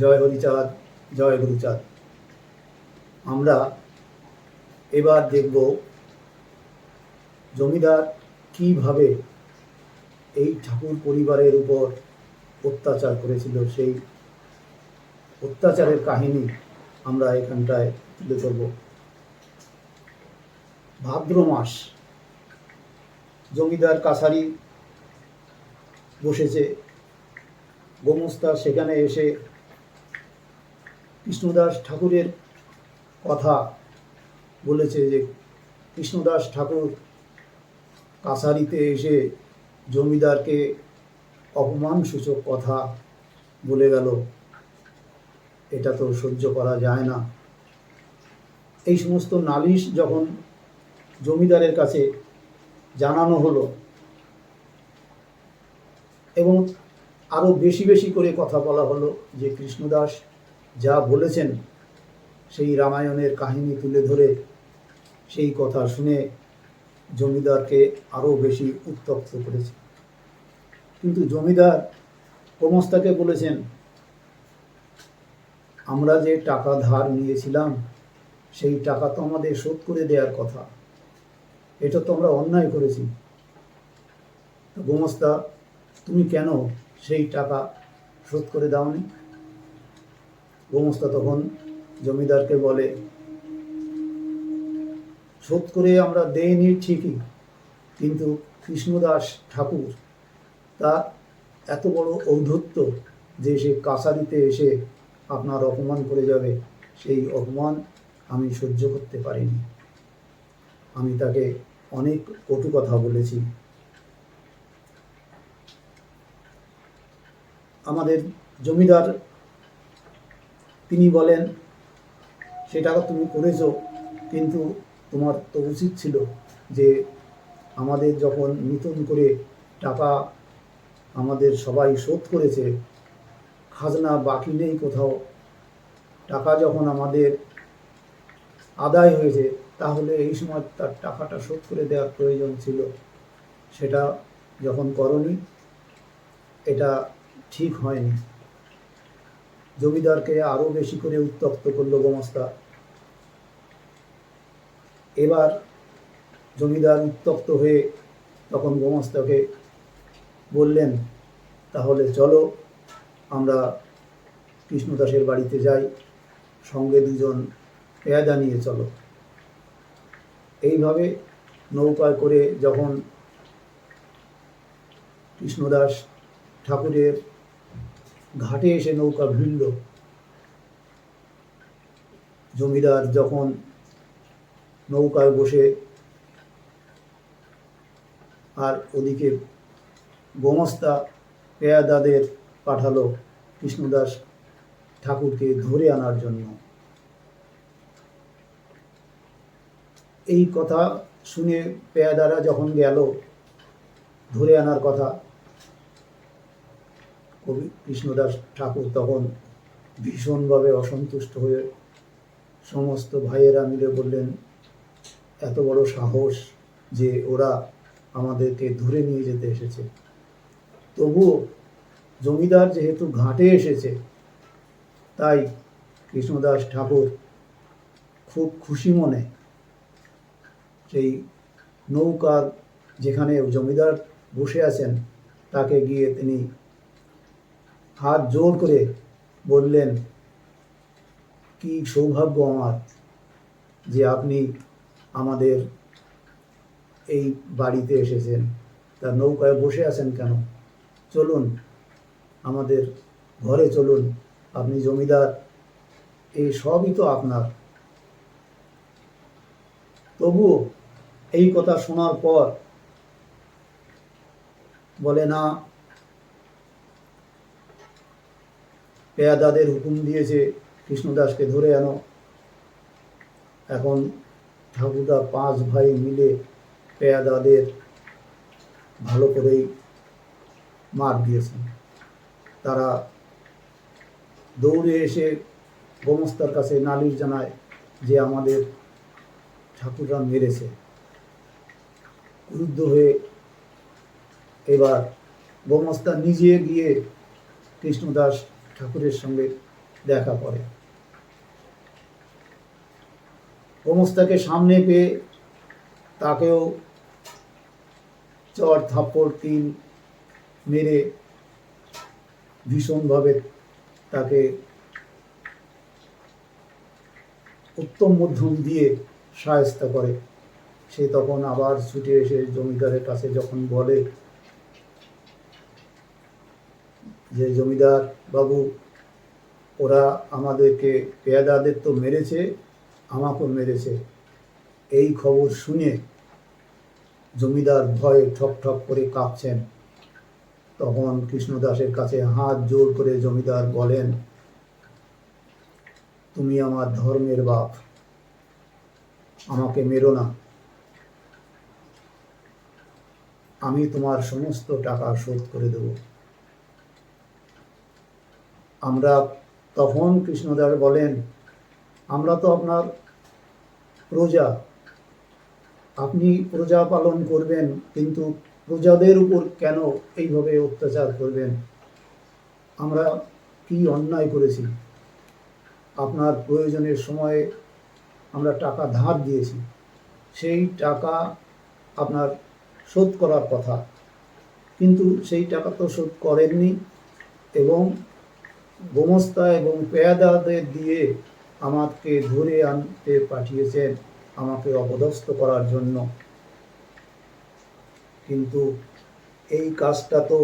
জয় হরিচাঁদ, জয় গুরুচাঁদ। আমরা এবার দেখব জমিদার কিভাবে এই ঠাকুর পরিবারের উপর অত্যাচার করেছিল। সেই অত্যাচারের কাহিনী আমরা এখানটায় তুলে ধরব। ভাদ্র মাস, জমিদার কাছারি বসেছে। গোমস্তা সেখানে এসে কৃষ্ণদাস ঠাকুরের কথা বলেছে যে কৃষ্ণদাস ঠাকুর কাছারিতে এসে জমিদারকে অপমানসূচক কথা বলে গেল, এটা তো সহ্য করা যায় না। এই সমস্ত নালিশ যখন জমিদারের কাছে জানানো হলো এবং আরও বেশি বেশি করে কথা বলা হলো যে কৃষ্ণদাস যা বলেছেন সেই রামায়ণের কাহিনী তুলে ধরে সেই কথা শুনে জমিদারকে আরও বেশি উত্তপ্ত করেছে। কিন্তু জমিদার গোমস্তাকে বলেছেন, আমরা যে টাকা ধার নিয়েছিলাম সেই টাকা তো আমাদের শোধ করে দেওয়ার কথা, এটা তো আমরা অন্যায় করেছি। গোমস্তা, তুমি কেন সেই টাকা শোধ করে দাওনি? গোমস্তা তখন জমিদারকে বলে, শোধ করে আমরা দেইনি ঠিকই, কিন্তু কৃষ্ণদাস ঠাকুর তার এত বড় ঔদ্ধত্য যে সে কাছারিতে এসে আপনার অপমান করে যাবে, সেই অপমান আমি সহ্য করতে পারিনি। আমি তাকে অনেক কটু কথা বলেছি। আমাদের জমিদার তিনি বলেন, সেটা তুমি করেছো, কিন্তু তোমার তো উচিত ছিল যে আমাদের যখন নতুন করে টাকা আমাদের সবাই শোধ করেছে, খাজনা বাকি নেই কোথাও, টাকা যখন আমাদের আদায় হয়েছে, তাহলে এই সময় তার টাকাটা শোধ করে দেওয়ার প্রয়োজন ছিল। সেটা যখন করনি, এটা ঠিক হয়নি। জমিদারকে আরও বেশি করে উত্তপ্ত করলো গোমস্তা। এবার জমিদার উত্তপ্ত হয়ে তখন গোমস্তাকে বললেন, তাহলে চলো আমরা কৃষ্ণদাসের বাড়িতে যাই, সঙ্গে দুজন পেয়াদা নিয়ে চলো। এইভাবে নৌকায় করে যখন কৃষ্ণদাস ঠাকুরের ঘাটে এসে নৌকা ভিড়ল, জমিদার যখন নৌকায় বসে আর ওদিকে গোমস্তা পেয়াদাদের পাঠালো কৃষ্ণদাস ঠাকুরকে ধরে আনার জন্য। এই কথা শুনে পেয়াদারা যখন গেল ধরে আনার কথা, কবি কৃষ্ণদাস ঠাকুর তখন ভীষণভাবে অসন্তুষ্ট হয়ে সমস্ত ভাইয়েরা মিলে বললেন, এত বড় সাহস যে ওরা আমাদেরকে ধরে নিয়ে যেতে এসেছে। তবুও জমিদার যেহেতু ঘাটে এসেছে, তাই কৃষ্ণদাস ঠাকুর খুব খুশি মনে সেই নৌকার যেখানে জমিদার বসে আছেন তাকে গিয়ে তিনি হাত জোর করে বললেন, কি সৌভাগ্য আমার যে আপনি আমাদের এই বাড়িতে এসেছেন, তা নৌকায় বসে আছেন কেন? চলুন আমাদের ঘরে চলুন, আপনি জমিদার, এই সবই তো আপনার। তবুও এই কথা শোনার পর বলে, না, পেয়াদাদের হুকুম দিয়েছে কৃষ্ণদাসকে ধরে আনো। এখন ঠাকুরদা 5 ভাই মিলে পেয়াদাদের ভালো করেই মার দিয়েছেন। তারা দৌড়ে এসে গোমস্তার কাছে নালিশ জানায় যে আমাদের ঠাকুররা মেরেছে। ক্রুদ্ধ হয়ে এবার গোমস্তা নিজে গিয়ে কৃষ্ণদাস ঠাকুরের সঙ্গে দেখা করে। গোমস্তাকে সামনে পেয়ে তাকেও চর থাপ্পড় তিন মেরে ভীষণভাবে তাকে উত্তম মধ্যম দিয়ে শায়েস্তা করে। সে তখন আবার ছুটে এসে জমিদারের কাছে যখন বলে যে জমিদার বাবু, ওরা আমাদেরকে পেয়াদাদের তো মেরেছে, আমাকেও মেরেছে। এই খবর শুনে জমিদার ভয়ে ঠক ঠক করে কাঁপছেন। তখন কৃষ্ণদাসের কাছে হাত জোড় করে জমিদার বলেন, তুমি আমার ধর্মের বাপ, আমাকে মেরো না, আমি তোমার সমস্ত টাকা শোধ করে দেব। তখন কৃষ্ণদাস বলেন, আমরা তো আপনার প্রজা, আপনি প্রজা পালন করবেন, কিন্তু প্রজাদের উপর কেন এইভাবে অত্যাচার করবেন? আমরা কি অন্যায় করেছি? আপনার প্রয়োজনের সময়ে আমরা টাকা ধার দিয়েছি, সেই টাকা আপনার শোধ করার কথা, কিন্তু সেই টাকা তো শোধ করেননি, এবং গোমস্তা এবং পেয়াদাদের দিয়ে আমাকে ধরে আনতে পাঠিয়েছেন আমাকে অপদস্থ করার জন্য। কিন্তু এই কাজটা তো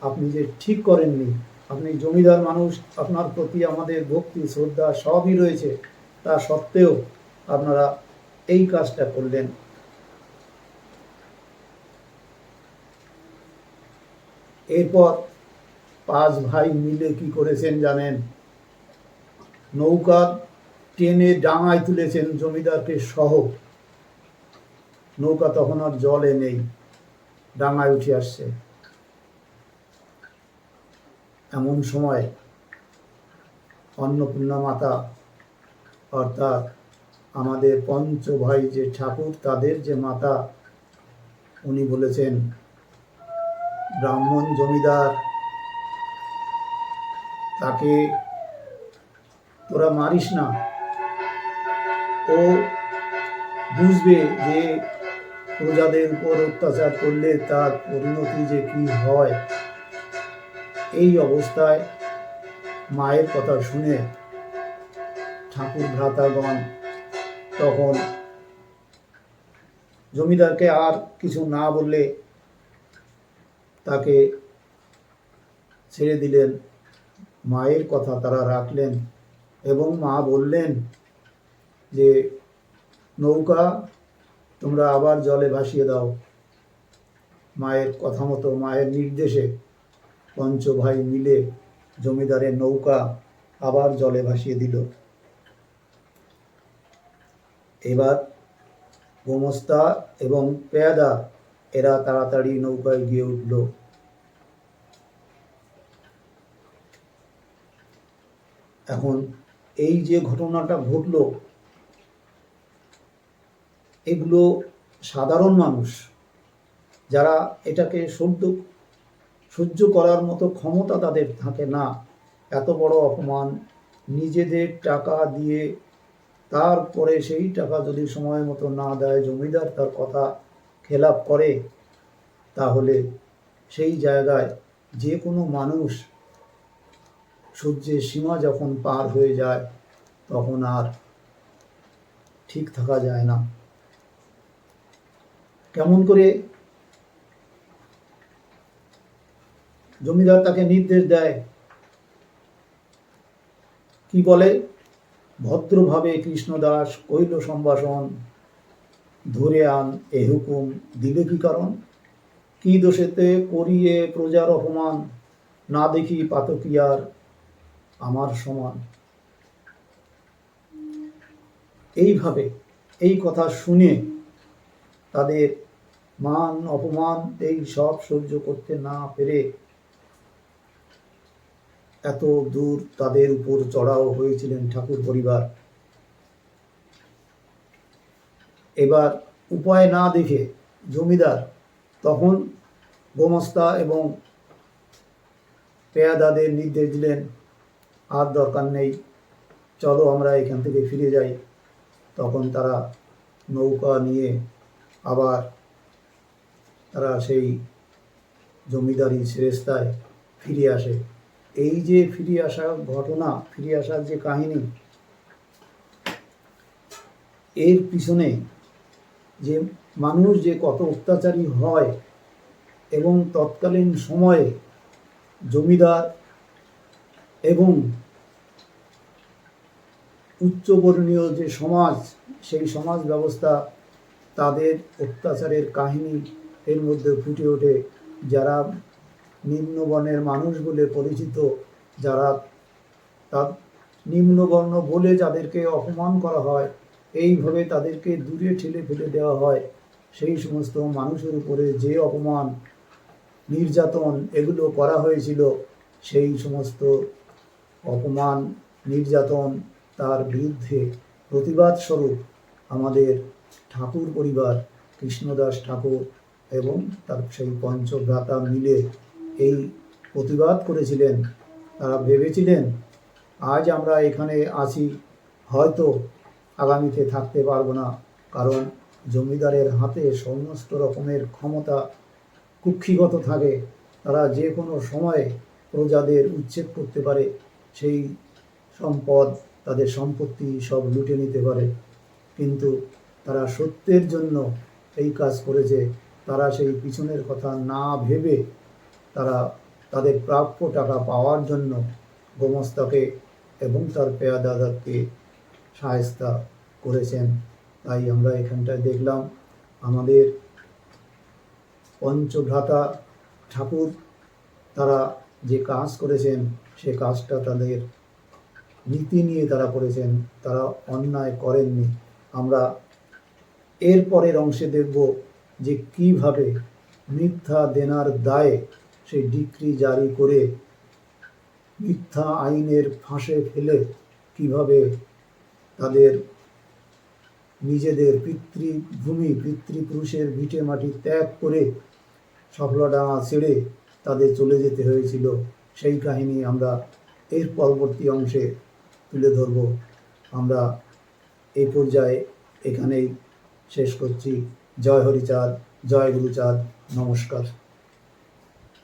আপনি যে ঠিক করেননি। আপনি জমিদার মানুষ, আপনার প্রতি আমাদের ভক্তি শ্রদ্ধা সবই রয়েছে, তা সত্ত্বেও আপনারা এই কাজটা করলেন। এরপর 5 ভাই মিলে কি করেছেন জানেন? নৌকা টেনে ডাঙায় তুলেছেন জমিদারকে সহ। নৌকা তখন আর জলে নেই, ডাঙায় উঠে আসছে। এমন সময় অন্নপূর্ণা মাতা, অর্থাৎ আমাদের পঞ্চ ভাই যে ঠাকুর, তাদের যে মাতা, উনি বলেছেন, ব্রাহ্মণ জমিদার, তাকে তোরা মারিস না, ও বুঝবে যে প্রজাদের উপর অত্যাচার করলে তার পরিণতি যে কি হয়। এই অবস্থায় মায়ের কথা শুনে ঠাকুর ভ্রাতাগণ তখন জমিদারকে আর কিছু না বললে তাকে ছেড়ে দিলেন। মায়ের কথা তারা রাখলেন এবং মা বললেন যে নৌকা তোমরা আবার জলে ভাসিয়ে দাও। মায়ের কথা মতো, মায়ের নির্দেশে পঞ্চ ভাই মিলে জমিদারের নৌকা আবার জলে ভাসিয়ে দিল। এবার গোমস্তা এবং পেয়াদা এরা তাড়াতাড়ি নৌকায় গিয়ে উঠল। এখন এই যে ঘটনাটা ঘটল, এগুলো সাধারণ মানুষ যারা এটাকে সহ্য করার মতো ক্ষমতা তাদের থাকে না। এত বড় অপমান, নিজেদের টাকা দিয়ে তারপরে সেই টাকা যদি সময় মতো না দেয়, জমিদার তার কথা খেলাপ করে, তাহলে সেই জায়গায় যে কোনো মানুষ সহ্যের সীমা যখন পার হয়ে যায় তখন আর ঠিক থাকা যায় না। কেমন করে জমিদার তাকে নির্দেশ দেয়, কি বলে, ভদ্রভাবে কৃষ্ণদাস কইল সম্ভাষণ, ধরে আন এ হুকুম দিলে কি কারণ, কি দোষেতে করিয়ে প্রজার অপমান, না দেখি পাতকিয়ার আমার সমান। এইভাবে এই কথা শুনে তাদের মান অপমান এই সব সহ্য করতে না পেরে এত দূর তাদের উপর চড়াও হয়েছিলেন ঠাকুর পরিবার। এবার উপায় না দেখে জমিদার তখন গোমস্তা এবং পেয়াদাদের নির্দেশ দিলেন, আর দরকার নেই, চলো আমরা এখান থেকে ফিরে যাই। তখন তারা নৌকা নিয়ে আবার তারা সেই জমিদারি সেরেস্তায় ফিরে আসে। এই যে ফিরে আসার ঘটনা, ফিরে আসার যে কাহিনী, এর পিছনে যে মানুষ যে কত অত্যাচারী হয় এবং তৎকালীন সময়ে জমিদার এবং উচ্চবর্ণীয় যে সমাজ, সেই সমাজ ব্যবস্থা, তাদের অত্যাচারের কাহিনী এর মধ্যে ফুটে ওঠে। যারা নিম্নবর্ণের মানুষ বলে পরিচিত, যারা তার নিম্নবর্ণ বলে যাদেরকে অপমান করা হয়, এইভাবে তাদেরকে দূরে ঠেলে ফেলে দেওয়া হয়, সেই সমস্ত মানুষের উপরে যে অপমান নির্যাতন এগুলো করা হয়েছিল, সেই সমস্ত অপমান নির্যাতন তার বিরুদ্ধে প্রতিবাদ স্বরূপ আমাদের ঠাকুর পরিবার, কৃষ্ণদাস ঠাকুর এবং তার সেই পঞ্চভ্রাতা মিলে এই প্রতিবাদ করেছিলেন। তারা ভেবেছিলেন আজ আমরা এখানে আছি, হয়তো আগামীতে থাকতে পারবো না, কারণ জমিদারের হাতে সমস্ত রকমের ক্ষমতা কুক্ষিগত থাকে। তারা যে কোনো সময়ে প্রজাদের উচ্ছেদ করতে পারে, সেই সম্পদ, তাদের সম্পত্তি সব লুটে নিতে পারে। কিন্তু তারা সত্যের জন্য এই কাজ করেছে। তারা সেই পিছনের কথা না ভেবে তারা তাদের প্রাপ্য টাকা পাওয়ার জন্য গোমস্তাকে এবং তার পেয়াদাদাকে শায়েস্তা করেছেন। তাই আমরা এখানটায় দেখলাম আমাদের পঞ্চভ্রাতা ঠাকুর তারা যে কাজ করেছেন, সে কাজটা তাদের নীতি নিয়ে তারা করেছেন, তারা অন্যায় করেননি। আমরা এর পরের অংশে দেখব যে কিভাবে মিথ্যা দেনার দায়ে সেই ডিক্রি জারি করে মিথ্যা আইনের ফাঁসে ফেলে কিভাবে তাদের নিজেদের পিতৃভূমি, পিতৃপুরুষের ভিটে মাটি ত্যাগ করে সফলডাঙা ছেড়ে তাদের চলে যেতে হয়েছিল, সেই কাহিনী আমরা এর পরবর্তী অংশে তুলে ধরব। আমরা এই পর্যায়ে এখানেই শেষ করছি। জয় হরিচাঁদ, জয় গুরুচাঁদ, নমস্কার।